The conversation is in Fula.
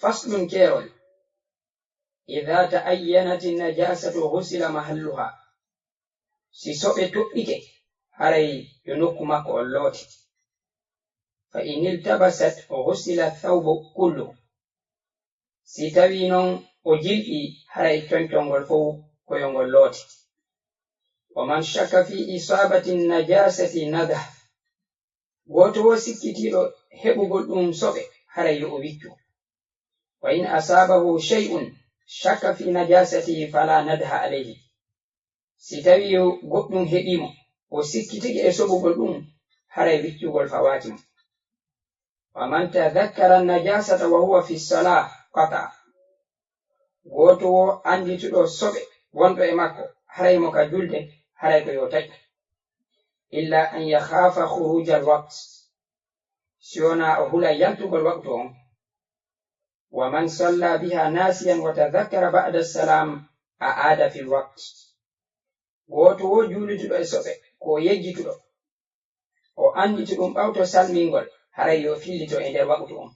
فصل كيرول إذا تأينت النجاسة غسل محلها سيسوء تؤيك هري ينكمك اللوتي فإن التبست غسل الثوب كله سيتوينون وجلئي هري تنتون فو كيون اللوتي ومن شك في إصابة النجاسة نده goto sikkitiɗo heɓugol ɗum soɓe haray yo o wiccu wa in asabahu shay'un shakka fi najasatihi fala nadha alayhi si tawi goɗɗum heɓimo o sikkitiki e soɓugol ɗum haray wiccugol fawatimo wa man tadhakkara najasata wa huwa fi salah qata goto wo andituɗo soɓe wonɗo e makko haray mo ka julde haray ko yo taƴi إلا أن يخاف خروج الوقت سيونا أهلا ينتق الوقت ومن صلى بها ناسيا وتذكر بعد السلام أعاد في الوقت goto juulituɗo e soɓe ko yejjituɗo o andituɗum ɓawto salmingol haray yo fillito e nder waqtu on